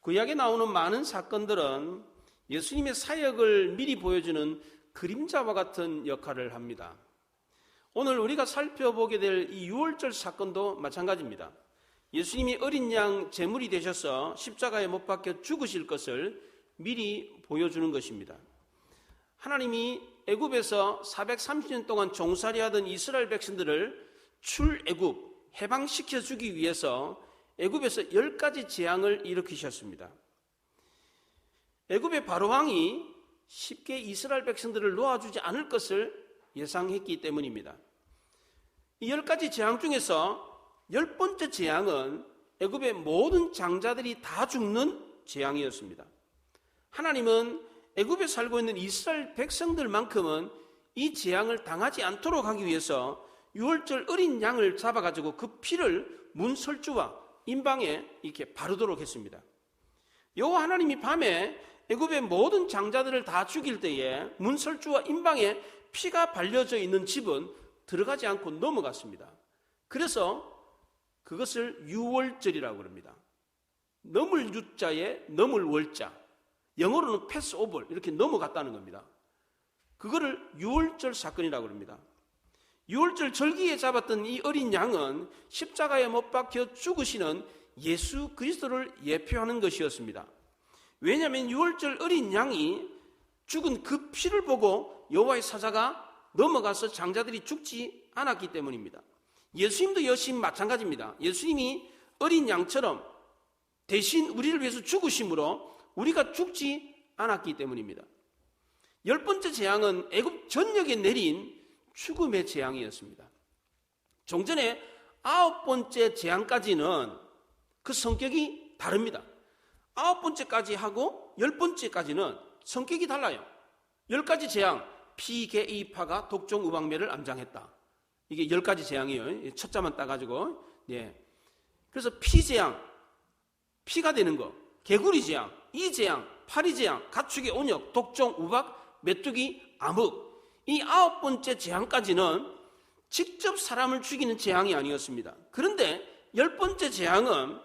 구약에 나오는 많은 사건들은 예수님의 사역을 미리 보여주는 그림자와 같은 역할을 합니다. 오늘 우리가 살펴보게 될 이 유월절 사건도 마찬가지입니다. 예수님이 어린 양 제물이 되셔서 십자가에 못 박혀 죽으실 것을 미리 보여주는 것입니다. 하나님이 애굽에서 430년 동안 종살이하던 이스라엘 백성들을 출애굽, 해방시켜주기 위해서 애굽에서 10가지 재앙을 일으키셨습니다. 애굽의 바로왕이 쉽게 이스라엘 백성들을 놓아주지 않을 것을 예상했기 때문입니다. 이 10가지 재앙 중에서 10번째 재앙은 애굽의 모든 장자들이 다 죽는 재앙이었습니다. 하나님은 애굽에 살고 있는 이스라엘 백성들만큼은 이 재앙을 당하지 않도록 하기 위해서 유월절 어린 양을 잡아가지고 그 피를 문설주와 임방에 이렇게 바르도록 했습니다. 여호와 하나님이 밤에 애굽의 모든 장자들을 다 죽일 때에 문설주와 임방에 피가 발려져 있는 집은 들어가지 않고 넘어갔습니다. 그래서 그것을 유월절이라고 합니다. 넘을 유자에 넘을 월자, 영어로는 패스오버, 이렇게 넘어갔다는 겁니다. 그거를 유월절 사건이라고 합니다. 유월절 절기에 잡았던 이 어린 양은 십자가에 못 박혀 죽으시는 예수 그리스도를 예표하는 것이었습니다. 왜냐하면 유월절 어린 양이 죽은 그 피를 보고 여호와의 사자가 넘어가서 장자들이 죽지 않았기 때문입니다. 예수님도 역시 마찬가지입니다. 예수님이 어린 양처럼 대신 우리를 위해서 죽으심으로 우리가 죽지 않았기 때문입니다. 10번째 재앙은 애굽 전역에 내린 죽음의 재앙이었습니다. 종전에 9번째 재앙까지는 그 성격이 다릅니다. 9번째까지 하고 10번째까지는 성격이 달라요. 10가지 재앙, 피, 개, 이, 파가 독종, 우박매를 암장했다. 이게 10가지 재앙이에요. 첫 자만 따가지고. 예. 그래서 피 재앙, 피가 되는 거, 개구리 재앙, 이 재앙, 파리 재앙, 가축의 온역, 독종, 우박, 메뚜기, 암흑. 이 9번째 재앙까지는 직접 사람을 죽이는 재앙이 아니었습니다. 그런데 10번째 재앙은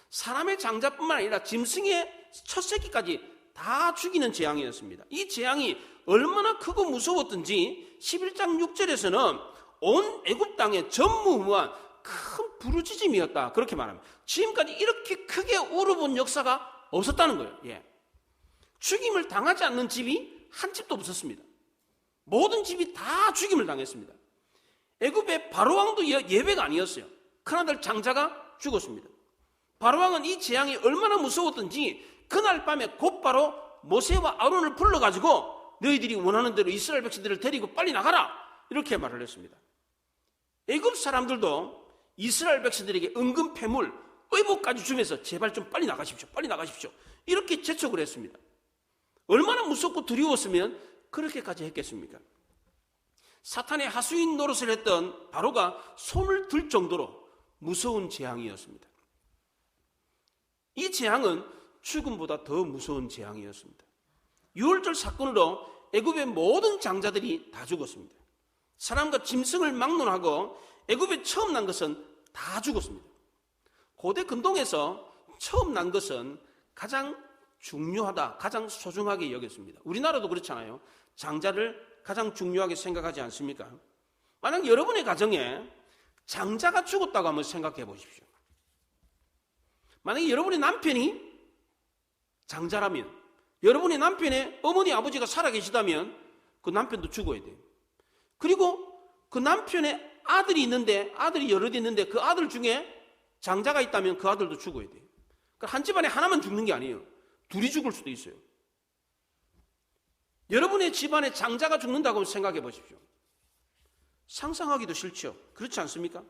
사람의 장자뿐만 아니라 짐승의 첫 새끼까지 다 죽이는 재앙이었습니다. 이 재앙이 얼마나 크고 무서웠던지 11장 6절에서는 온 애굽 땅에 전무후무한 큰 부르짖음이었다, 그렇게 말합니다. 지금까지 이렇게 크게 울어본 역사가 없었다는 거예요. 예. 죽임을 당하지 않는 집이 한 집도 없었습니다. 모든 집이 다 죽임을 당했습니다. 애굽의 바로왕도 예외가 아니었어요. 큰아들 장자가 죽었습니다. 바로왕은 이 재앙이 얼마나 무서웠던지 그날 밤에 곧바로 모세와 아론을 불러가지고 너희들이 원하는 대로 이스라엘 백성들을 데리고 빨리 나가라, 이렇게 말을 했습니다. 애굽 사람들도 이스라엘 백성들에게 은근 패물, 의복까지 주면서 제발 좀 빨리 나가십시오, 빨리 나가십시오, 이렇게 재촉을 했습니다. 얼마나 무섭고 두려웠으면 그렇게까지 했겠습니까? 사탄의 하수인 노릇을 했던 바로가 손을 들 정도로 무서운 재앙이었습니다. 이 재앙은 죽음보다 더 무서운 재앙이었습니다. 유월절 사건으로 애굽의 모든 장자들이 다 죽었습니다. 사람과 짐승을 막론하고 애굽에 처음 난 것은 다 죽었습니다. 고대 근동에서 처음 난 것은 가장 중요하다, 가장 소중하게 여겼습니다. 우리나라도 그렇잖아요. 장자를 가장 중요하게 생각하지 않습니까? 만약 여러분의 가정에 장자가 죽었다고 한번 생각해 보십시오. 만약에 여러분의 남편이 장자라면, 여러분의 남편의 어머니, 아버지가 살아계시다면 그 남편도 죽어야 돼요. 그리고 그 남편의 아들이 있는데, 아들이 여럿 있는데 그 아들 중에 장자가 있다면 그 아들도 죽어야 돼요. 그러니까 한 집안에 하나만 죽는 게 아니에요. 둘이 죽을 수도 있어요. 여러분의 집안에 장자가 죽는다고 생각해 보십시오. 상상하기도 싫죠. 그렇지 않습니까?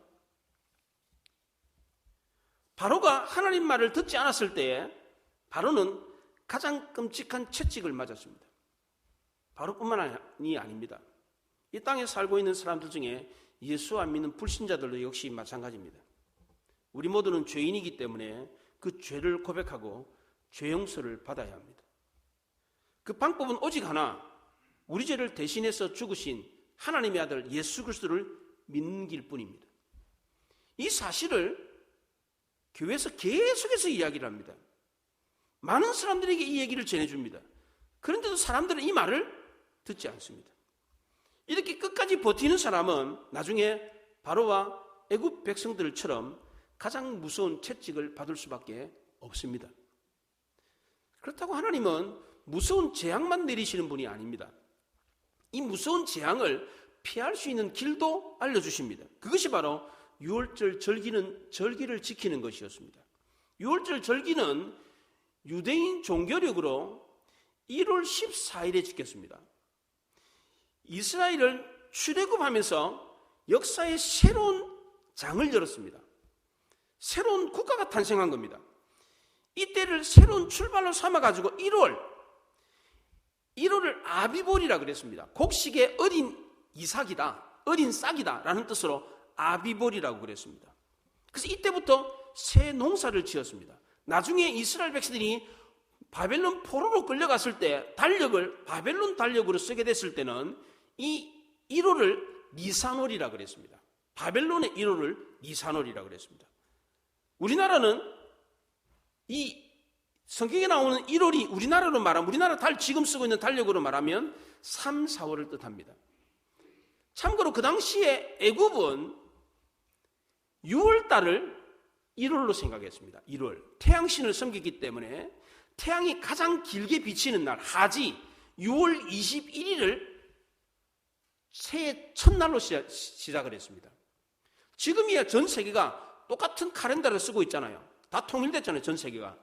바로가 하나님 말을 듣지 않았을 때에 바로는 가장 끔찍한 채찍을 맞았습니다. 바로뿐만이 아닙니다. 이 땅에 살고 있는 사람들 중에 예수 안 믿는 불신자들도 역시 마찬가지입니다. 우리 모두는 죄인이기 때문에 그 죄를 고백하고 죄 용서를 받아야 합니다. 그 방법은 오직 하나, 우리 죄를 대신해서 죽으신 하나님의 아들 예수 그리스도를 믿는 길뿐입니다. 이 사실을 교회에서 계속해서 이야기를 합니다. 많은 사람들에게 이 얘기를 전해줍니다. 그런데도 사람들은 이 말을 듣지 않습니다. 이렇게 끝까지 버티는 사람은 나중에 바로와 애굽 백성들처럼 가장 무서운 채찍을 받을 수밖에 없습니다. 그렇다고 하나님은 무서운 재앙만 내리시는 분이 아닙니다. 이 무서운 재앙을 피할 수 있는 길도 알려주십니다. 그것이 바로 유월절 절기를 지키는 것이었습니다. 유월절 절기는 유대인 종교력으로 1월 14일에 지켰습니다. 이스라엘을 출애굽하면서 역사의 새로운 장을 열었습니다. 새로운 국가가 탄생한 겁니다. 이때를 새로운 출발로 삼아가지고 1월을 아비볼이라 그랬습니다. 곡식의 어린 이삭이다, 어린 싹이다 라는 뜻으로 아비볼이라고 그랬습니다. 그래서 이때부터 새 농사를 지었습니다. 나중에 이스라엘 백성들이 바벨론 포로로 끌려갔을 때 바벨론 달력으로 쓰게 됐을 때는 이 1월을 니산월이라 그랬습니다. 바벨론의 1월을 니산월이라 그랬습니다. 우리나라는 이 성경에 나오는 1월이 우리나라로 말하면 우리나라 지금 쓰고 있는 달력으로 말하면 3, 4월을 뜻합니다. 참고로 그 당시에 애굽은 6월달을 1월로 생각했습니다. 1월. 태양신을 섬기기 때문에 태양이 가장 길게 비치는 날 하지 6월 21일을 새해 첫날로 시작을 했습니다. 지금이야 전 세계가 똑같은 카렌다를 쓰고 있잖아요. 다 통일됐잖아요, 전 세계가.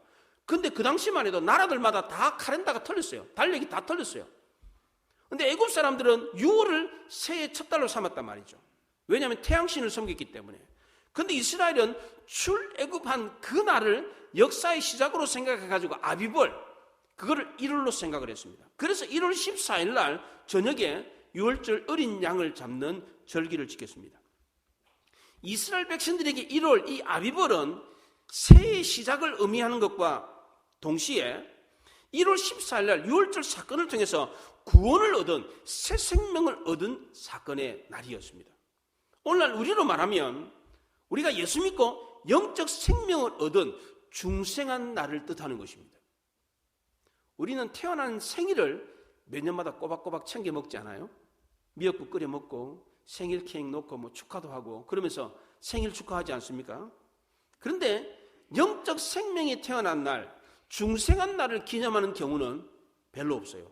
근데 그 당시만 해도 나라들마다 다 카렌다가 틀렸어요. 달력이 다 틀렸어요. 근데 애굽 사람들은 6월을 새해 첫 달로 삼았단 말이죠. 왜냐하면 태양신을 섬겼기 때문에. 근데 이스라엘은 출애굽한 그 날을 역사의 시작으로 생각해가지고 아비볼, 그거를 1월로 생각을 했습니다. 그래서 1월 14일 날 저녁에 유월절 어린 양을 잡는 절기를 지켰습니다. 이스라엘 백성들에게 1월 이 아비볼은 새해의 시작을 의미하는 것과 동시에 1월 14일 날 유월절 사건을 통해서 구원을 얻은 새 생명을 얻은 사건의 날이었습니다. 오늘날 우리로 말하면 우리가 예수 믿고 영적 생명을 얻은 중생한 날을 뜻하는 것입니다. 우리는 태어난 생일을 몇 년마다 꼬박꼬박 챙겨 먹지 않아요? 미역국 끓여 먹고 생일 케이크 놓고 축하도 하고 그러면서 생일 축하하지 않습니까? 그런데 영적 생명이 태어난 날, 중생한 날을 기념하는 경우는 별로 없어요.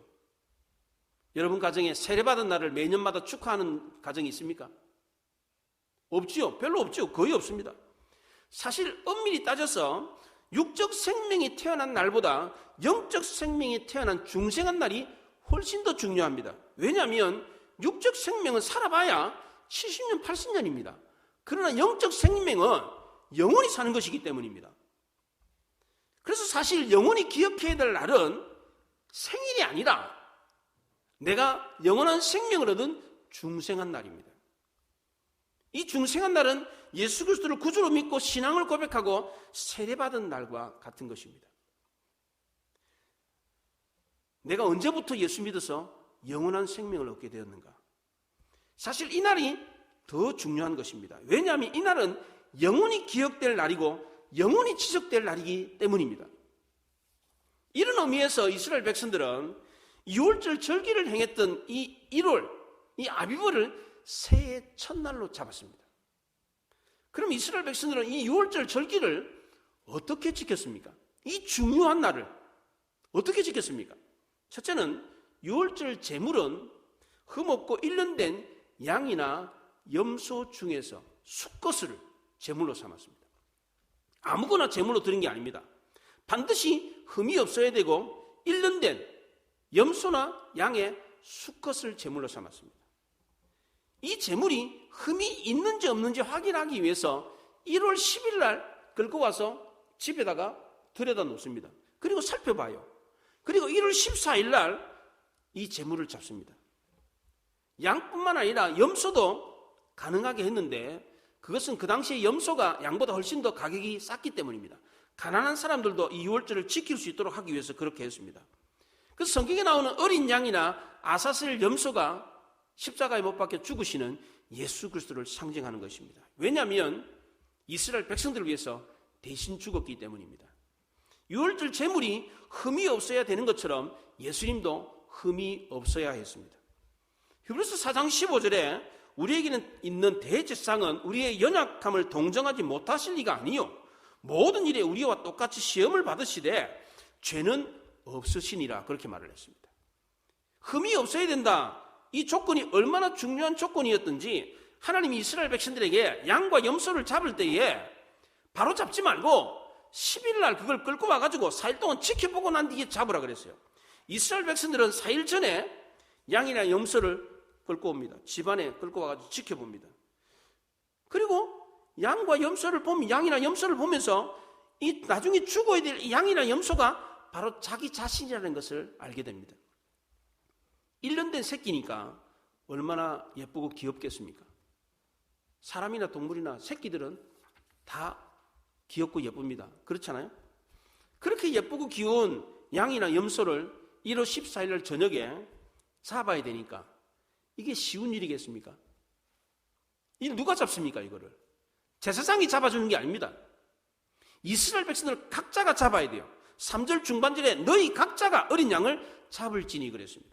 여러분 가정에 세례받은 날을 매년마다 축하하는 가정이 있습니까? 없지요. 별로 없죠. 거의 없습니다. 사실 엄밀히 따져서 육적 생명이 태어난 날보다 영적 생명이 태어난 중생한 날이 훨씬 더 중요합니다. 왜냐하면 육적 생명은 살아봐야 70년, 80년입니다. 그러나 영적 생명은 영원히 사는 것이기 때문입니다. 그래서 사실 영원히 기억해야 될 날은 생일이 아니라 내가 영원한 생명을 얻은 중생한 날입니다. 이 중생한 날은 예수 그리스도를 구주로 믿고 신앙을 고백하고 세례받은 날과 같은 것입니다. 내가 언제부터 예수 믿어서 영원한 생명을 얻게 되었는가? 사실 이 날이 더 중요한 것입니다. 왜냐하면 이 날은 영원히 기억될 날이고 영원히 지속될 날이기 때문입니다. 이런 의미에서 이스라엘 백성들은 6월절 절기를 행했던 이 1월, 이 아비볼을 새해 첫날로 잡았습니다. 그럼 이스라엘 백성들은 이 6월절 절기를 어떻게 지켰습니까? 이 중요한 날을 어떻게 지켰습니까? 첫째는 6월절 제물은 흠없고 1년 된 양이나 염소 중에서 수컷을 제물로 삼았습니다. 아무거나 제물로 드린 게 아닙니다. 반드시 흠이 없어야 되고 1년 된 염소나 양의 수컷을 제물로 삼았습니다. 이 제물이 흠이 있는지 없는지 확인하기 위해서 1월 10일 날 끌고 와서 집에다가 들여다 놓습니다. 그리고 살펴봐요. 그리고 1월 14일 날 이 제물을 잡습니다. 양뿐만 아니라 염소도 가능하게 했는데 그것은 그 당시에 염소가 양보다 훨씬 더 가격이 쌌기 때문입니다. 가난한 사람들도 이 유월절을 지킬 수 있도록 하기 위해서 그렇게 했습니다. 그래서 성경에 나오는 어린 양이나 아사셀 염소가 십자가에 못 박혀 죽으시는 예수 그리스도를 상징하는 것입니다. 왜냐하면 이스라엘 백성들을 위해서 대신 죽었기 때문입니다. 유월절 제물이 흠이 없어야 되는 것처럼 예수님도 흠이 없어야 했습니다. 히브리서 4장 15절에 우리에게는 있는 대제사장은 우리의 연약함을 동정하지 못하실 리가 아니요 모든 일에 우리와 똑같이 시험을 받으시되 죄는 없으시니라 그렇게 말을 했습니다. 흠이 없어야 된다. 이 조건이 얼마나 중요한 조건이었던지 하나님이 이스라엘 백성들에게 양과 염소를 잡을 때에 바로 잡지 말고 10일 날 그걸 끌고 와가지고 4일 동안 지켜보고 난 뒤에 잡으라 그랬어요. 이스라엘 백성들은 4일 전에 양이나 염소를 끌고 옵니다. 집안에 끌고 와가지고 지켜봅니다. 그리고 양과 염소를 보면 양이나 염소를 보면서 이 나중에 죽어야 될 양이나 염소가 바로 자기 자신이라는 것을 알게 됩니다. 1년 된 새끼니까 얼마나 예쁘고 귀엽겠습니까? 사람이나 동물이나 새끼들은 다 귀엽고 예쁩니다. 그렇잖아요? 그렇게 예쁘고 귀여운 양이나 염소를 1월 14일 날 저녁에 잡아야 되니까 이게 쉬운 일이겠습니까? 이 누가 잡습니까? 이거를 제사장이 잡아주는 게 아닙니다. 이스라엘 백성들 각자가 잡아야 돼요. 3절 중반절에 너희 각자가 어린 양을 잡을지니 그랬습니다.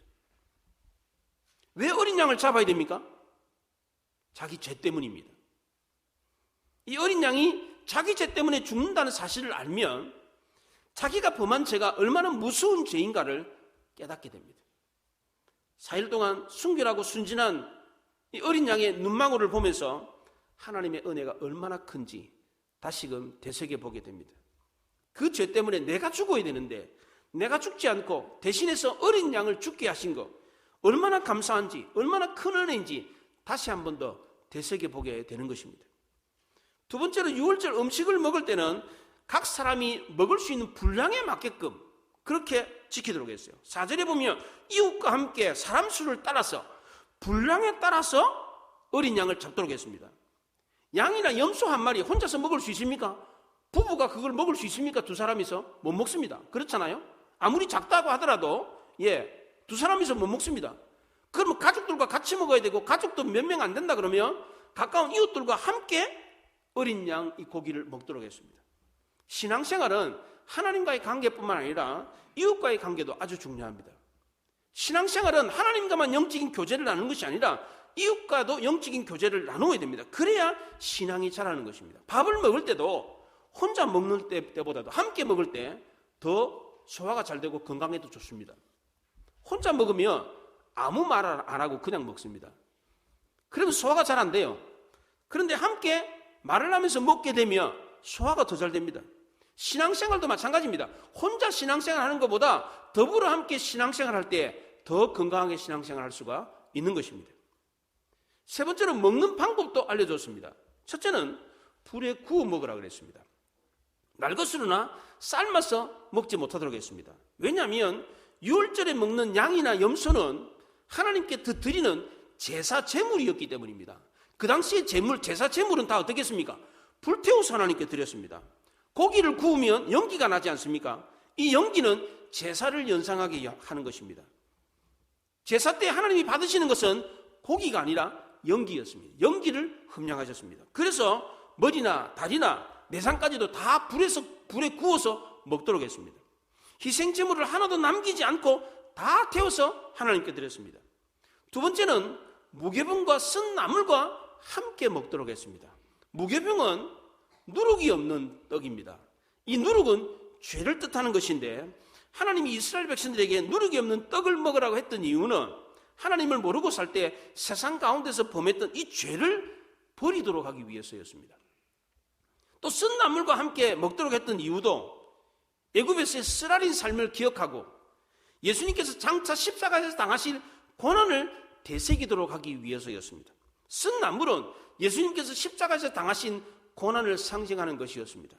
왜 어린 양을 잡아야 됩니까? 자기 죄 때문입니다. 이 어린 양이 자기 죄 때문에 죽는다는 사실을 알면 자기가 범한 죄가 얼마나 무서운 죄인가를 깨닫게 됩니다. 4일 동안 순결하고 순진한 이 어린 양의 눈망울을 보면서 하나님의 은혜가 얼마나 큰지 다시금 되새겨보게 됩니다. 그 죄 때문에 내가 죽어야 되는데 내가 죽지 않고 대신해서 어린 양을 죽게 하신 것 얼마나 감사한지 얼마나 큰 은혜인지 다시 한 번 더 되새겨보게 되는 것입니다. 두 번째로 유월절 음식을 먹을 때는 각 사람이 먹을 수 있는 분량에 맞게끔 그렇게 지키도록 했어요. 4절에 보면 이웃과 함께 사람 수를 따라서 분량에 따라서 어린 양을 잡도록 했습니다. 양이나 염소 한 마리 혼자서 먹을 수 있습니까? 부부가 그걸 먹을 수 있습니까? 두 사람이서 못 먹습니다. 그렇잖아요? 아무리 작다고 하더라도 두 사람이서 못 먹습니다. 그러면 가족들과 같이 먹어야 되고 가족도 몇 명 안 된다 그러면 가까운 이웃들과 함께 어린 양 이 고기를 먹도록 했습니다. 신앙생활은 하나님과의 관계뿐만 아니라 이웃과의 관계도 아주 중요합니다. 신앙생활은 하나님과만 영적인 교제를 나누는 것이 아니라 이웃과도 영적인 교제를 나누어야 됩니다. 그래야 신앙이 자라는 것입니다. 밥을 먹을 때도 혼자 먹는 때보다도 함께 먹을 때 더 소화가 잘 되고 건강에도 좋습니다. 혼자 먹으면 아무 말 안 하고 그냥 먹습니다. 그러면 소화가 잘 안 돼요. 그런데 함께 말을 하면서 먹게 되면 소화가 더 잘 됩니다. 신앙생활도 마찬가지입니다. 혼자 신앙생활 하는 것보다 더불어 함께 신앙생활 할 때 더 건강하게 신앙생활 할 수가 있는 것입니다. 세 번째로 먹는 방법도 알려줬습니다. 첫째는 불에 구워 먹으라 그랬습니다. 날것으로나 삶아서 먹지 못하도록 했습니다. 왜냐하면 유월절에 먹는 양이나 염소는 하나님께 드리는 제사 제물이었기 때문입니다. 그 당시에 제사 제물은 다 어떻게 했습니까? 불태워서 하나님께 드렸습니다. 고기를 구우면 연기가 나지 않습니까? 이 연기는 제사를 연상하게 하는 것입니다. 제사 때 하나님이 받으시는 것은 고기가 아니라 연기였습니다. 연기를 흠량하셨습니다. 그래서 머리나 다리나 내장까지도 다 불에 구워서 먹도록 했습니다. 희생제물을 하나도 남기지 않고 다 태워서 하나님께 드렸습니다. 두 번째는 무교병과 쓴 나물과 함께 먹도록 했습니다. 무교병은 누룩이 없는 떡입니다. 이 누룩은 죄를 뜻하는 것인데 하나님이 이스라엘 백성들에게 누룩이 없는 떡을 먹으라고 했던 이유는 하나님을 모르고 살 때 세상 가운데서 범했던 이 죄를 버리도록 하기 위해서였습니다. 또 쓴 나물과 함께 먹도록 했던 이유도 애굽에서의 쓰라린 삶을 기억하고 예수님께서 장차 십자가에서 당하실 고난을 되새기도록 하기 위해서였습니다. 쓴 나물은 예수님께서 십자가에서 당하신 고난을 상징하는 것이었습니다.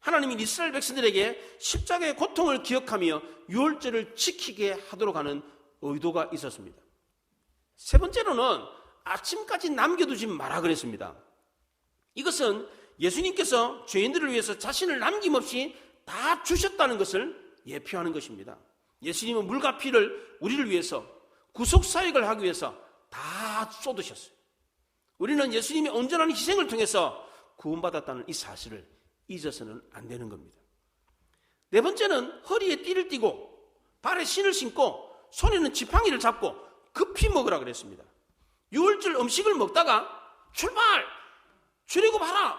하나님이 이스라엘 백성들에게 십자가의 고통을 기억하며 유월절을 지키게 하도록 하는 의도가 있었습니다. 세 번째로는 아침까지 남겨두지 마라 그랬습니다. 이것은 예수님께서 죄인들을 위해서 자신을 남김없이 다 주셨다는 것을 예표하는 것입니다. 예수님은 물과 피를 우리를 위해서 구속사역을 하기 위해서 다 쏟으셨어요. 우리는 예수님의 온전한 희생을 통해서 구원받았다는 이 사실을 잊어서는 안 되는 겁니다. 네 번째는 허리에 띠를 띠고 발에 신을 신고 손에는 지팡이를 잡고 급히 먹으라 그랬습니다. 유월절 음식을 먹다가 출발! 출애굽하라!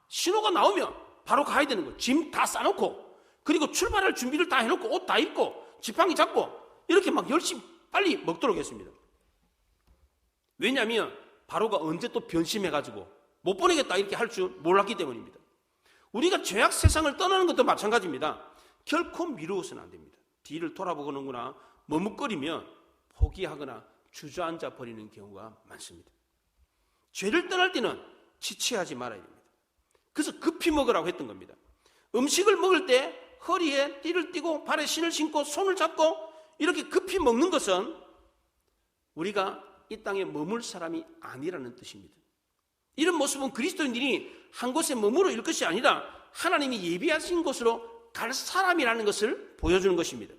신호가 나오면 바로 가야 되는 거예요. 짐 다 싸놓고 그리고 출발할 준비를 다 해놓고 옷 다 입고 지팡이 잡고 이렇게 막 열심히 빨리 먹도록 했습니다. 왜냐하면 바로가 언제 또 변심해가지고 못 보내겠다 이렇게 할 줄 몰랐기 때문입니다. 우리가 죄악 세상을 떠나는 것도 마찬가지입니다. 결코 미루어서는 안 됩니다. 뒤를 돌아보거나 머뭇거리면 포기하거나 주저앉아 버리는 경우가 많습니다. 죄를 떠날 때는 지체하지 말아야 됩니다. 그래서 급히 먹으라고 했던 겁니다. 음식을 먹을 때 허리에 띠를 띠고 발에 신을 신고 손을 잡고 이렇게 급히 먹는 것은 우리가 이 땅에 머물 사람이 아니라는 뜻입니다. 이런 모습은 그리스도인들이 한 곳에 머무르 일 것이 아니라 하나님이 예비하신 곳으로 갈 사람이라는 것을 보여주는 것입니다.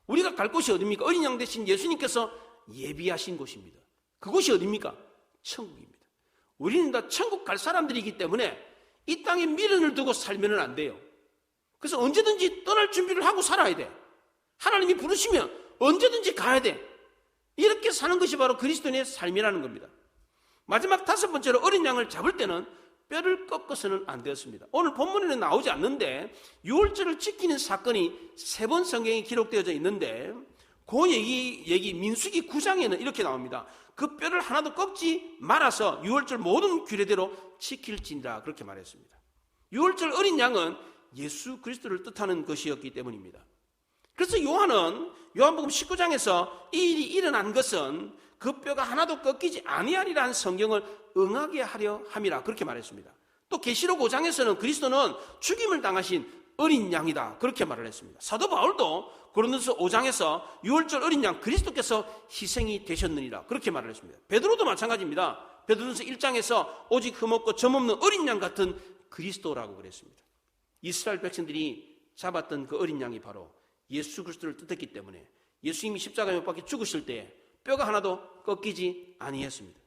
우리가 갈 곳이 어디입니까? 어린 양 대신 예수님께서 예비하신 곳입니다. 그곳이 어디입니까? 천국입니다. 우리는 다 천국 갈 사람들이기 때문에 이 땅에 미련을 두고 살면 안 돼요. 그래서 언제든지 떠날 준비를 하고 살아야 돼. 하나님이 부르시면 언제든지 가야 돼. 이렇게 사는 것이 바로 그리스도인의 삶이라는 겁니다. 마지막 다섯 번째로 어린 양을 잡을 때는 뼈를 꺾어서는 안 되었습니다. 오늘 본문에는 나오지 않는데 유월절을 지키는 사건이 3번 성경에 기록되어져 있는데 그 얘기 민수기 9장에는 이렇게 나옵니다. 그 뼈를 하나도 꺾지 말아서 유월절 모든 규례대로 지킬지니라 그렇게 말했습니다. 유월절 어린 양은 예수 그리스도를 뜻하는 것이었기 때문입니다. 그래서 요한복음 19장에서 이 일이 일어난 것은 그 뼈가 하나도 꺾이지 아니하리라는 성경을 응하게 하려 함이라 그렇게 말했습니다. 또 계시록 5장에서는 그리스도는 죽임을 당하신 어린 양이다 그렇게 말을 했습니다. 사도 바울도 고린도서 5장에서 유월절 어린 양 그리스도께서 희생이 되셨느니라 그렇게 말을 했습니다. 베드로도 마찬가지입니다. 베드로전서 1장에서 오직 흠없고 점없는 어린 양 같은 그리스도라고 그랬습니다. 이스라엘 백성들이 잡았던 그 어린 양이 바로 예수 그리스도를 뜻했기 때문에 예수님이 십자가에 못 박혀 죽으실 때 뼈가 하나도 꺾이지 아니했습니다.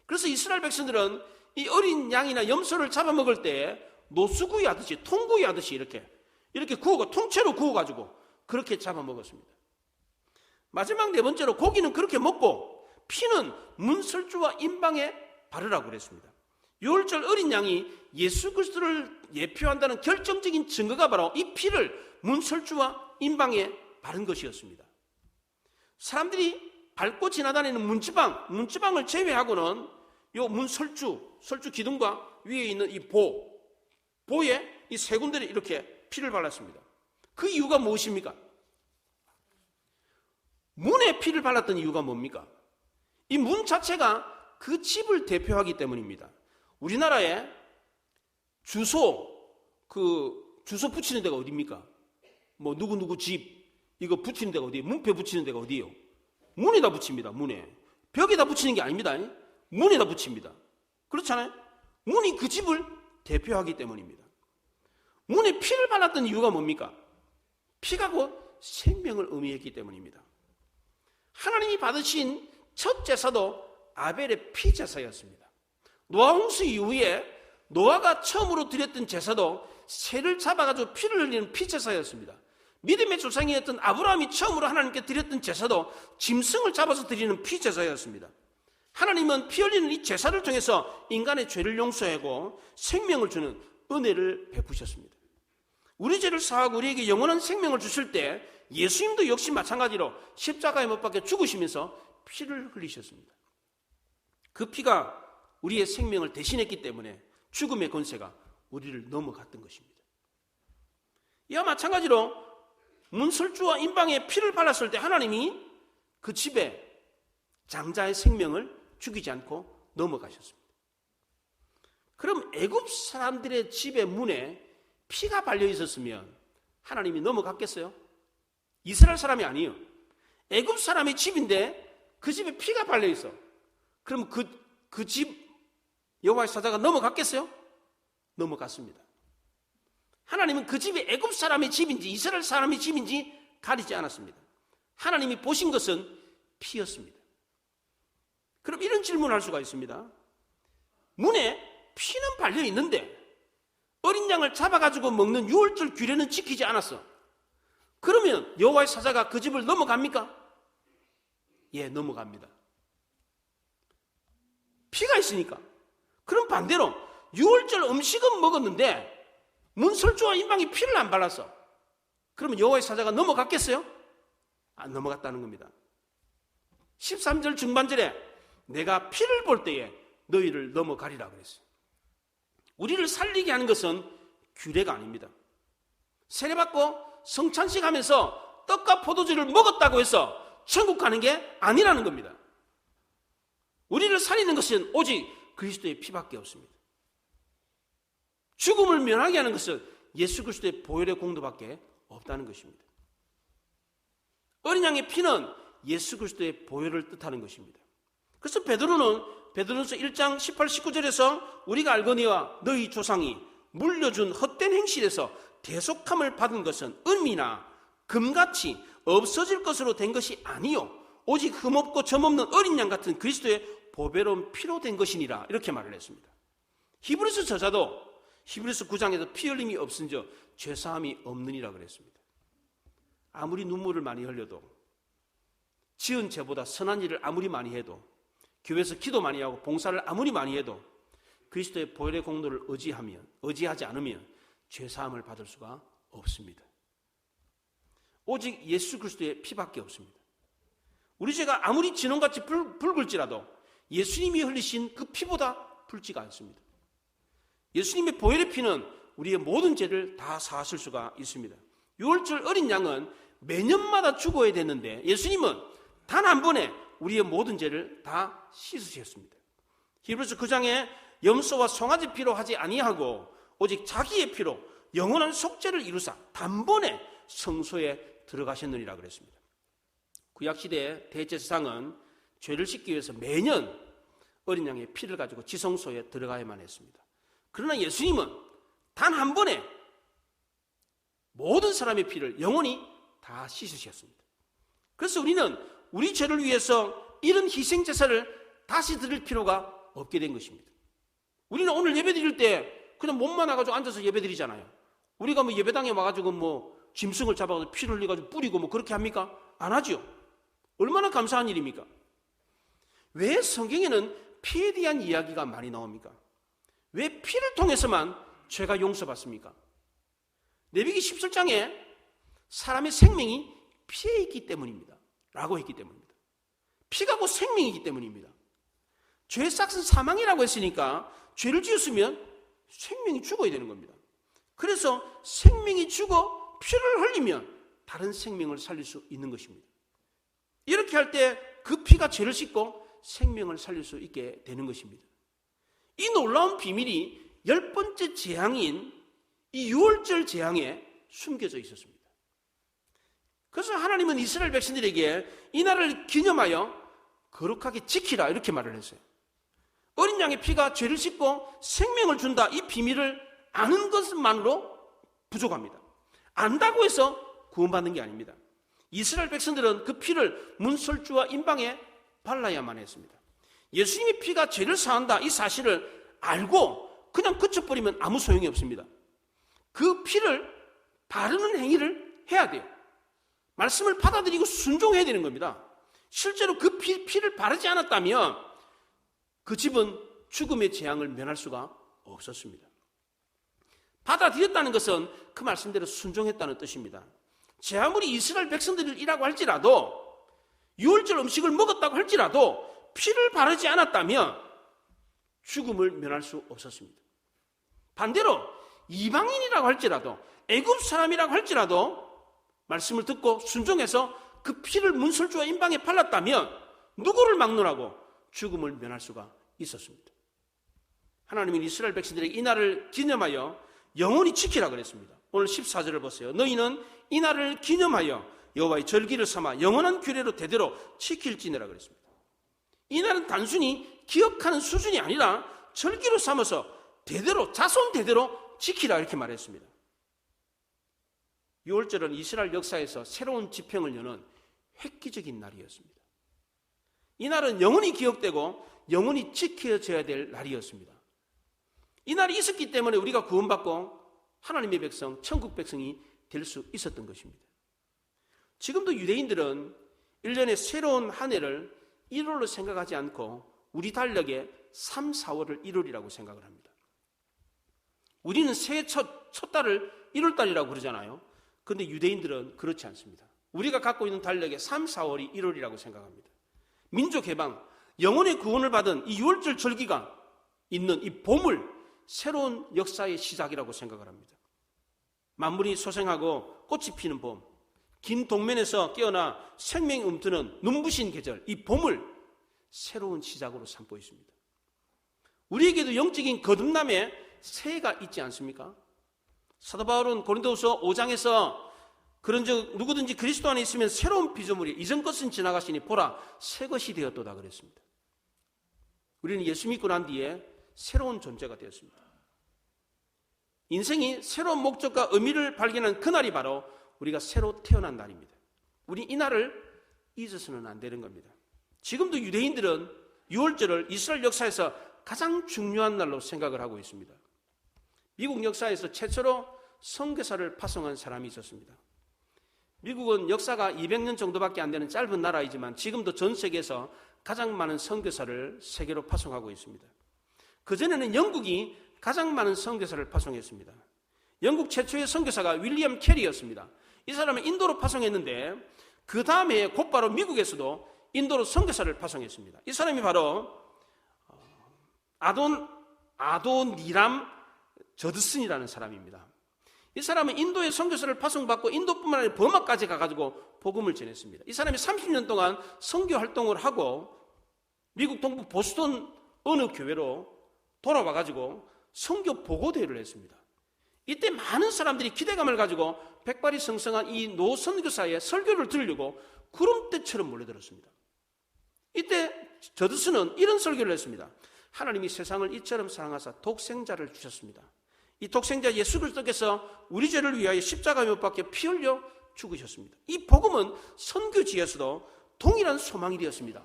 그래서 이스라엘 백성들은 이 어린 양이나 염소를 잡아먹을 때 노수구이 하듯이 통구이 하듯이 이렇게 구우고 통째로 구워가지고 그렇게 잡아먹었습니다. 마지막 네 번째로 고기는 그렇게 먹고 피는 문설주와 임방에 바르라고 그랬습니다. 유월절 어린 양이 예수 그리스도를 예표한다는 결정적인 증거가 바로 이 피를 문설주와 임방에 바른 것이었습니다. 사람들이 밟고 지나다니는 문지방을 제외하고는 요 설주 기둥과 위에 있는 이 보에 이 세 군데를 이렇게 피를 발랐습니다. 그 이유가 무엇입니까? 문에 피를 발랐던 이유가 뭡니까? 이 문 자체가 그 집을 대표하기 때문입니다. 우리나라에 주소 붙이는 데가 어디입니까? 뭐 누구 집 이거 붙이는 데가 어디예요? 문패 붙이는 데가 어디예요? 문에다 붙입니다. 문에. 벽에다 붙이는 게 아닙니다. 문에다 붙입니다. 그렇잖아요? 문이 그 집을 대표하기 때문입니다. 문에 피를 발랐던 이유가 뭡니까? 피가 곧 생명을 의미했기 때문입니다. 하나님이 받으신 첫 제사도 아벨의 피 제사였습니다. 노아 홍수 이후에 노아가 처음으로 드렸던 제사도 새를 잡아가지고 피를 흘리는 피 제사였습니다. 믿음의 조상이었던 아브라함이 처음으로 하나님께 드렸던 제사도 짐승을 잡아서 드리는 피 제사였습니다. 하나님은 피 흘리는 이 제사를 통해서 인간의 죄를 용서하고 생명을 주는 은혜를 베푸셨습니다. 우리 죄를 사하고 우리에게 영원한 생명을 주실 때 예수님도 역시 마찬가지로 십자가에 못 박혀 죽으시면서 피를 흘리셨습니다. 그 피가 우리의 생명을 대신했기 때문에 죽음의 권세가 우리를 넘어갔던 것입니다. 이와 마찬가지로 문설주와 임방에 피를 발랐을 때 하나님이 그 집에 장자의 생명을 죽이지 않고 넘어가셨습니다. 그럼 애굽 사람들의 집의 문에 피가 발려 있었으면 하나님이 넘어갔겠어요? 이스라엘 사람이 아니에요. 애굽 사람의 집인데 그 집에 피가 발려 있어. 그럼 그 집 여호와의 사자가 넘어갔겠어요? 넘어갔습니다. 하나님은 그 집이 애굽 사람의 집인지 이스라엘 사람의 집인지 가리지 않았습니다. 하나님이 보신 것은 피였습니다. 그럼 이런 질문을 할 수가 있습니다. 문에 피는 발려 있는데 어린 양을 잡아가지고 먹는 유월절 규례는 지키지 않았어. 그러면 여호와의 사자가 그 집을 넘어갑니까? 예, 넘어갑니다. 피가 있으니까. 그럼 반대로 유월절 음식은 먹었는데 문설주와 인방이 피를 안 발랐어. 그러면 여호와의 사자가 넘어갔겠어요? 안 넘어갔다는 겁니다. 13절 중반절에 내가 피를 볼 때에 너희를 넘어가리라 그랬어요. 우리를 살리게 하는 것은 규례가 아닙니다. 세례받고 성찬식 하면서 떡과 포도주를 먹었다고 해서 천국 가는 게 아니라는 겁니다. 우리를 살리는 것은 오직 그리스도의 피밖에 없습니다. 죽음을 면하게 하는 것은 예수 그리스도의 보혈의 공로밖에 없다는 것입니다. 어린 양의 피는 예수 그리스도의 보혈을 뜻하는 것입니다. 그래서 베드로전서 1장 18, 19절에서 우리가 알거니와 너희 조상이 물려준 헛된 행실에서 대속함을 받은 것은 은이나 금같이 없어질 것으로 된 것이 아니요 오직 흠없고 점없는 어린 양 같은 그리스도의 보배로운 피로 된 것이니라 이렇게 말을 했습니다. 히브리서 저자도 히브리서 9장에서 피 흘림이 없은즉 죄사함이 없느니라 그랬습니다. 아무리 눈물을 많이 흘려도 지은 죄보다 선한 일을 아무리 많이 해도 교회에서 기도 많이 하고 봉사를 아무리 많이 해도 그리스도의 보혈의 공로를 의지하지 않으면 죄사함을 받을 수가 없습니다. 오직 예수 그리스도의 피밖에 없습니다. 우리 죄가 아무리 진홍같이 붉을지라도 예수님이 흘리신 그 피보다 붉지가 않습니다. 예수님의 보혈의 피는 우리의 모든 죄를 다 사하실 수가 있습니다. 유월절 어린 양은 매년마다 죽어야 되는데 예수님은 단 한 번에 우리의 모든 죄를 다 씻으셨습니다. 히브리서 9장에 염소와 송아지 피로 하지 아니하고 오직 자기의 피로 영원한 속죄를 이루사 단번에 성소에 들어가셨느니라 그랬습니다. 구약시대의 대제사장은 죄를 씻기 위해서 매년 어린 양의 피를 가지고 지성소에 들어가야만 했습니다. 그러나 예수님은 단 한 번에 모든 사람의 피를 영원히 다 씻으셨습니다. 그래서 우리는 우리 죄를 위해서 이런 희생제사를 다시 드릴 필요가 없게 된 것입니다. 우리는 오늘 예배 드릴 때 그냥 몸만 와가지고 앉아서 예배 드리잖아요. 우리가 뭐 예배당에 와가지고 뭐 짐승을 잡아가지고 피를 흘려가지고 뿌리고 뭐 그렇게 합니까? 안 하죠. 얼마나 감사한 일입니까? 왜 성경에는 피에 대한 이야기가 많이 나옵니까? 왜 피를 통해서만 죄가 용서받습니까? 레위기 17장에 사람의 생명이 피에 있기 때문입니다. 라고 했기 때문입니다. 피가 곧 생명이기 때문입니다. 죄의 싹은 사망이라고 했으니까 죄를 지었으면 생명이 죽어야 되는 겁니다. 그래서 생명이 죽어 피를 흘리면 다른 생명을 살릴 수 있는 것입니다. 이렇게 할 때 그 피가 죄를 씻고 생명을 살릴 수 있게 되는 것입니다. 이 놀라운 비밀이 10번째 재앙인 이 유월절 재앙에 숨겨져 있었습니다. 그래서 하나님은 이스라엘 백성들에게 이 날을 기념하여 거룩하게 지키라 이렇게 말을 했어요. 어린 양의 피가 죄를 씻고 생명을 준다 이 비밀을 아는 것만으로 부족합니다. 안다고 해서 구원받는 게 아닙니다. 이스라엘 백성들은 그 피를 문설주와 인방에 발라야만 했습니다. 예수님의 피가 죄를 사한다 이 사실을 알고 그냥 그쳐버리면 아무 소용이 없습니다. 그 피를 바르는 행위를 해야 돼요. 말씀을 받아들이고 순종해야 되는 겁니다. 실제로 그 피를 바르지 않았다면 그 집은 죽음의 재앙을 면할 수가 없었습니다. 받아들였다는 것은 그 말씀대로 순종했다는 뜻입니다. 제 아무리 이스라엘 백성들이라고 할지라도 유월절 음식을 먹었다고 할지라도 피를 바르지 않았다면 죽음을 면할 수 없었습니다. 반대로 이방인이라고 할지라도 애굽 사람이라고 할지라도 말씀을 듣고 순종해서 그 피를 문설주와 인방에 발랐다면 누구를 막론하고 죽음을 면할 수가 있었습니다. 하나님은 이스라엘 백성들에게 이 날을 기념하여 영원히 지키라 그랬습니다. 오늘 14절을 보세요. 너희는 이 날을 기념하여 여호와의 절기를 삼아 영원한 규례로 대대로 지킬지니라 그랬습니다. 이 날은 단순히 기억하는 수준이 아니라 절기로 삼아서 대대로 자손 대대로 지키라 이렇게 말했습니다. 6월절은 이스라엘 역사에서 새로운 지평을 여는 획기적인 날이었습니다. 이 날은 영원히 기억되고 영원히 지켜져야 될 날이었습니다. 이 날이 있었기 때문에 우리가 구원받고 하나님의 백성, 천국 백성이 될 수 있었던 것입니다. 지금도 유대인들은 1년의 새로운 한 해를 1월로 생각하지 않고 우리 달력의 3, 4월을 1월이라고 생각을 합니다. 우리는 새해 첫 달을 1월 달이라고 그러잖아요. 그런데 유대인들은 그렇지 않습니다. 우리가 갖고 있는 달력의 3, 4월이 1월이라고 생각합니다. 민족 해방, 영혼의 구원을 받은 이 6월절 절기가 있는 이 봄을 새로운 역사의 시작이라고 생각을 합니다. 만물이 소생하고 꽃이 피는 봄, 긴 동면에서 깨어나 생명이 움트는 눈부신 계절, 이 봄을 새로운 시작으로 삼고 있습니다. 우리에게도 영적인 거듭남의 새해가 있지 않습니까? 사도 바울은 고린도후서 5장에서 그런즉 누구든지 그리스도 안에 있으면 새로운 피조물이 이전 것은 지나가시니 보라 새 것이 되었도다 그랬습니다. 우리는 예수 믿고 난 뒤에 새로운 존재가 되었습니다. 인생이 새로운 목적과 의미를 발견한 그날이 바로 우리가 새로 태어난 날입니다. 우리 이 날을 잊어서는 안 되는 겁니다. 지금도 유대인들은 6월절을 이스라엘 역사에서 가장 중요한 날로 생각을 하고 있습니다. 미국 역사에서 최초로 선교사를 파송한 사람이 있었습니다. 미국은 역사가 200년 정도밖에 안 되는 짧은 나라이지만 지금도 전 세계에서 가장 많은 선교사를 세계로 파송하고 있습니다. 그전에는 영국이 가장 많은 선교사를 파송했습니다. 영국 최초의 선교사가 윌리엄 캐리였습니다. 이 사람은 인도로 파송했는데 그 다음에 곧바로 미국에서도 인도로 선교사를 파송했습니다. 이 사람이 바로 아도니람 저드슨이라는 사람입니다. 이 사람은 인도의 선교사를 파송받고 인도뿐만 아니라 버마까지 가가지고 복음을 전했습니다. 이 사람이 30년 동안 선교 활동을 하고 미국 동부 보스턴 어느 교회로 돌아와가지고 선교 보고대회를 했습니다. 이때 많은 사람들이 기대감을 가지고 백발이 성성한 이 노 선교사의 설교를 들으려고 구름대처럼 몰려들었습니다. 이때 저드슨은 이런 설교를 했습니다. 하나님이 세상을 이처럼 사랑하사 독생자를 주셨습니다. 이 독생자 예수 그리스도께서 우리 죄를 위하여 십자가에 못 박혀 피 흘려 죽으셨습니다. 이 복음은 선교지에서도 동일한 소망이 되었습니다.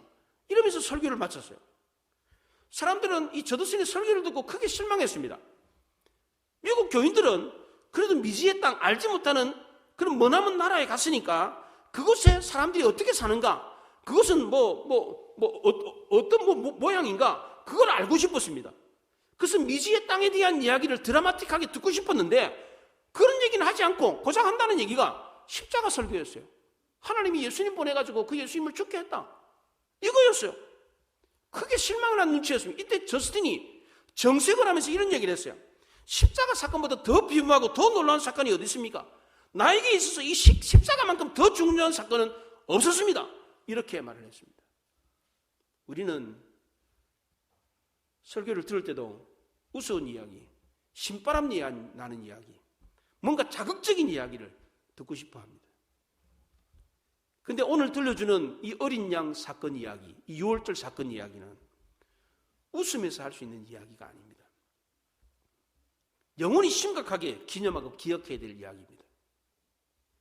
이러면서 설교를 마쳤어요. 사람들은 이 저드슨의 설교를 듣고 크게 실망했습니다. 미국 교인들은 그래도 미지의 땅 알지 못하는 그런 머나먼 나라에 갔으니까 그곳에 사람들이 어떻게 사는가, 그것은 어떤 모양인가, 그걸 알고 싶었습니다. 그래서 미지의 땅에 대한 이야기를 드라마틱하게 듣고 싶었는데 그런 얘기는 하지 않고 고작 한다는 얘기가 십자가 설교였어요. 하나님이 예수님 보내가지고 그 예수님을 죽게 했다, 이거였어요. 크게 실망을 한 눈치였습니다. 이때 저스틴이 정색을 하면서 이런 얘기를 했어요. 십자가 사건보다 더 비범하고 더 놀라운 사건이 어디 있습니까? 나에게 있어서 이 십자가만큼 더 중요한 사건은 없었습니다. 이렇게 말을 했습니다. 우리는 설교를 들을 때도 우스운 이야기, 신바람 나는 이야기, 뭔가 자극적인 이야기를 듣고 싶어 합니다. 그런데 오늘 들려주는 이 어린 양 사건 이야기, 이 6월절 사건 이야기는 웃으면서 할 수 있는 이야기가 아닙니다. 영원히 심각하게 기념하고 기억해야 될 이야기입니다.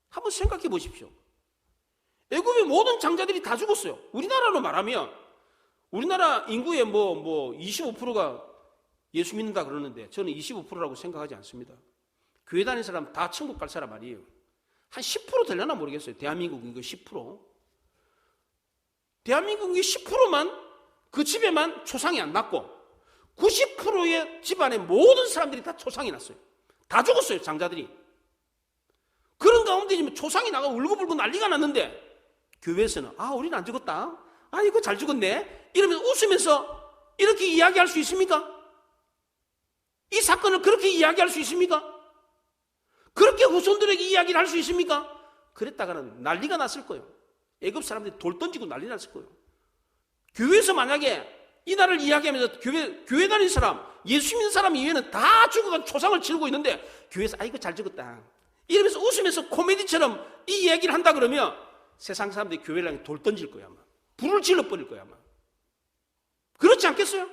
한번 생각해 보십시오. 애굽의 모든 장자들이 다 죽었어요. 우리나라로 말하면 우리나라 인구의 25%가 예수 믿는다 그러는데 저는 25%라고 생각하지 않습니다. 교회 다니는 사람 다 천국 갈 사람 아니에요. 한 10% 되려나 모르겠어요. 대한민국 인구 10%. 대한민국 인구 10%만 그 집에만 초상이 안 났고 90%의 집안의 모든 사람들이 다 초상이 났어요. 다 죽었어요, 장자들이. 그런 가운데 초상이 나가 울고불고 난리가 났는데 교회에서는 우리는 안 죽었다, 이거 잘 죽었네, 이러면서 웃으면서 이렇게 이야기할 수 있습니까? 이 사건을 그렇게 이야기할 수 있습니까? 그렇게 후손들에게 이야기를 할 수 있습니까? 그랬다가는 난리가 났을 거예요. 애굽 사람들이 돌 던지고 난리 났을 거예요. 교회에서 만약에 이 날을 이야기하면서 교회 다니는 사람, 예수 믿는 사람 이외에는 다 죽어간 초상을 치르고 있는데 교회에서 이거 잘 죽었다 이러면서 웃으면서 코미디처럼 이 얘기를 한다 그러면 세상 사람들이 교회를 향해 돌 던질 거야, 아마. 불을 질러버릴 거야, 아마. 그렇지 않겠어요?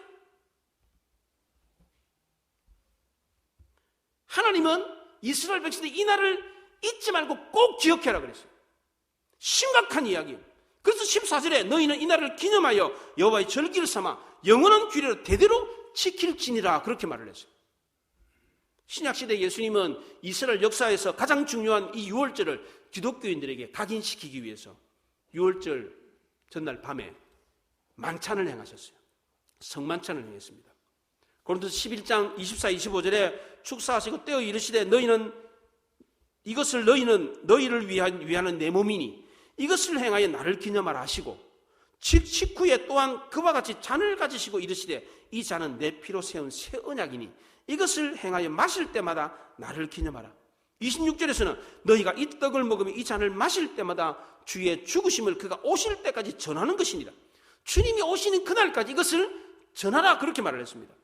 하나님은 이스라엘 백성들이 이 날을 잊지 말고 꼭 기억해라 그랬어요. 심각한 이야기예요. 그래서 14절에 너희는 이 날을 기념하여 여호와의 절기를 삼아 영원한 규례로 대대로 지킬지니라 그렇게 말을 했어요. 신약시대 예수님은 이스라엘 역사에서 가장 중요한 이 유월절을 기독교인들에게 각인시키기 위해서 유월절 전날 밤에 만찬을 행하셨어요. 성만찬을 행했습니다. 고린도서 11장 24, 25절에 축사하시고 떼어 이르시되 이것을 너희를 위하는 내 몸이니 이것을 행하여 나를 기념하라 하시고 직후에 또한 그와 같이 잔을 가지시고 이르시되 이 잔은 내 피로 세운 새 언약이니 이것을 행하여 마실 때마다 나를 기념하라. 26절에서는 너희가 이 떡을 먹으며 이 잔을 마실 때마다 주의 죽으심을 그가 오실 때까지 전하는 것이니라. 주님이 오시는 그날까지 이것을 전하라, 그렇게 말을 했습니다.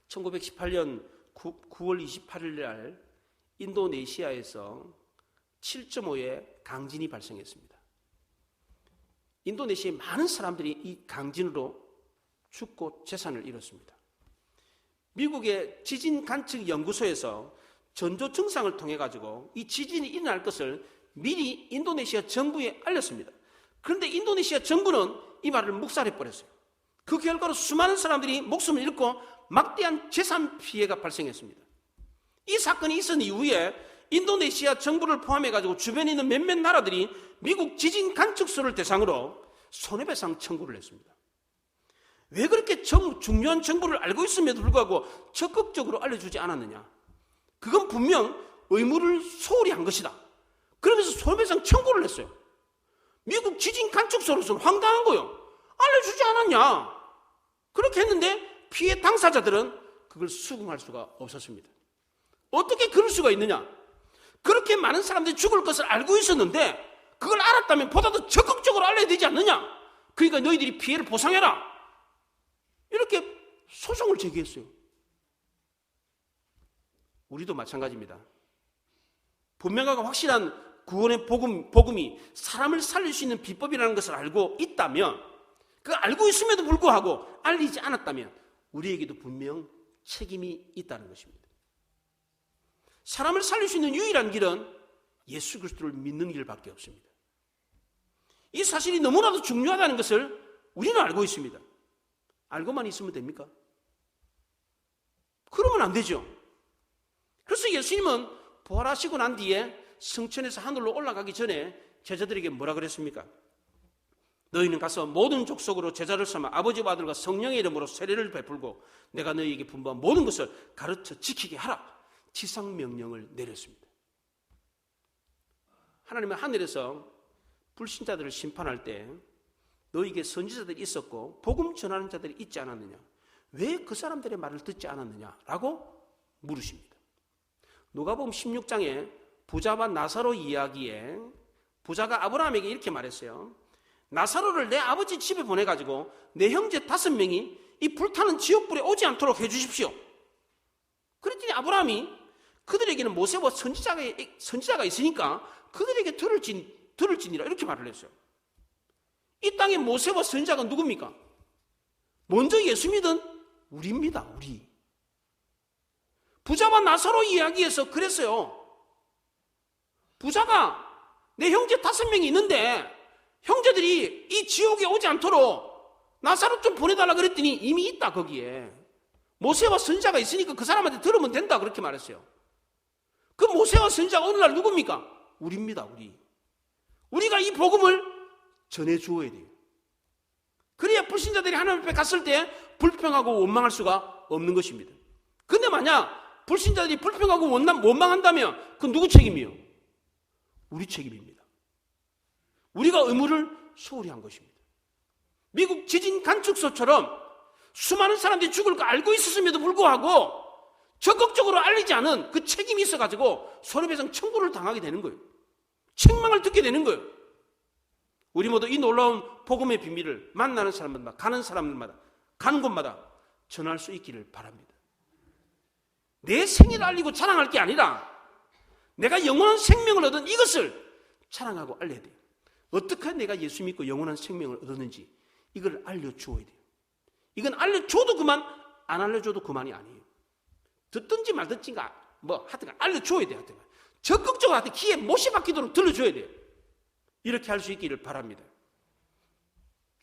1918년 9월 28일 날 인도네시아에서 7.5의 강진이 발생했습니다. 인도네시아의 많은 사람들이 이 강진으로 죽고 재산을 잃었습니다. 미국의 지진 관측 연구소에서 전조 증상을 통해 가지고 이 지진이 일어날 것을 미리 인도네시아 정부에 알렸습니다. 그런데 인도네시아 정부는 이 말을 묵살해 버렸어요. 그 결과로 수많은 사람들이 목숨을 잃고 막대한 재산 피해가 발생했습니다. 이 사건이 있은 이후에 인도네시아 정부를 포함해 가지고 주변에 있는 몇몇 나라들이 미국 지진 관측소를 대상으로 손해배상 청구를 했습니다. 왜 그렇게 중요한 정보를 알고 있음에도 불구하고 적극적으로 알려주지 않았느냐? 그건 분명 의무를 소홀히 한 것이다. 그러면서 손해배상 청구를 했어요. 미국 지진 관측소로서는 황당한 거예요. 알려주지 않았냐? 그렇게 했는데 피해 당사자들은 그걸 수긍할 수가 없었습니다. 어떻게 그럴 수가 있느냐? 그렇게 많은 사람들이 죽을 것을 알고 있었는데 그걸 알았다면 보다 더 적극적으로 알려야 되지 않느냐? 그러니까 너희들이 피해를 보상해라, 이렇게 소송을 제기했어요. 우리도 마찬가지입니다. 분명하고 확실한 구원의 복음이 사람을 살릴 수 있는 비법이라는 것을 알고 있다면, 그걸 알고 있음에도 불구하고 알리지 않았다면 우리에게도 분명 책임이 있다는 것입니다. 사람을 살릴 수 있는 유일한 길은 예수 그리스도를 믿는 길밖에 없습니다. 이 사실이 너무나도 중요하다는 것을 우리는 알고 있습니다. 알고만 있으면 됩니까? 그러면 안 되죠. 그래서 예수님은 부활하시고 난 뒤에 성천에서 하늘로 올라가기 전에 제자들에게 뭐라 그랬습니까? 너희는 가서 모든 족속으로 제자를 삼아 아버지와 아들과 성령의 이름으로 세례를 베풀고 내가 너희에게 분부한 모든 것을 가르쳐 지키게 하라. 지상명령을 내렸습니다. 하나님은 하늘에서 불신자들을 심판할 때 너희에게 선지자들이 있었고 복음 전하는 자들이 있지 않았느냐? 왜 그 사람들의 말을 듣지 않았느냐라고 물으십니다. 누가복음 16장에 부자와 나사로 이야기에 부자가 아브라함에게 이렇게 말했어요. 나사로를 내 아버지 집에 보내가지고 내 형제 5명이 이 불타는 지옥불에 오지 않도록 해주십시오. 그랬더니 아브라함이 그들에게는 모세와 선지자가 있으니까 그들에게 들을지니라 이렇게 말을 했어요. 이 땅에 모세와 선지자가 누굽니까? 먼저 예수 믿은 우리입니다. 우리. 부자와 나사로 이야기에서 그랬어요. 부자가 내 형제 5명이 있는데 형제들이 이 지옥에 오지 않도록 나사로 좀 보내달라 그랬더니 이미 있다 거기에. 모세와 선지자가 있으니까 그 사람한테 들으면 된다 그렇게 말했어요. 그 모세와 선지자가 어느 날 누굽니까? 우리입니다. 우리가 이 복음을 전해주어야 돼요. 그래야 불신자들이 하나님 앞에 갔을 때 불평하고 원망할 수가 없는 것입니다. 근데 만약 불신자들이 불평하고 원망한다면 그건 누구 책임이에요? 우리 책임입니다. 우리가 의무를 소홀히 한 것입니다. 미국 지진 관측소처럼 수많은 사람들이 죽을 거 알고 있었음에도 불구하고 적극적으로 알리지 않은 그 책임이 있어가지고 손해배상 청구를 당하게 되는 거예요. 책망을 듣게 되는 거예요. 우리 모두 이 놀라운 복음의 비밀을 만나는 사람마다, 가는 사람들마다, 가는 곳마다 전할 수 있기를 바랍니다. 내 생일을 알리고 자랑할 게 아니라 내가 영원한 생명을 얻은 이것을 자랑하고 알려야 돼요. 어떻게 내가 예수 믿고 영원한 생명을 얻었는지 이걸 알려주어야 돼요. 이건 알려줘도 그만, 안 알려줘도 그만이 아니에요. 듣든지 말든지가 하여튼 알려줘야 돼요. 하여튼 적극적으로 하여튼 귀에 못이 박히도록 들려줘야 돼요. 이렇게 할 수 있기를 바랍니다.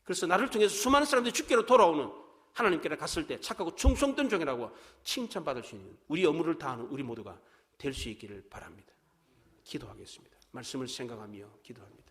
그래서 나를 통해서 수많은 사람들이 주께로 돌아오는 하나님께로 갔을 때 착하고 충성된 종이라고 칭찬받을 수 있는 우리 업무를 다하는 우리 모두가 될 수 있기를 바랍니다. 기도하겠습니다. 말씀을 생각하며 기도합니다.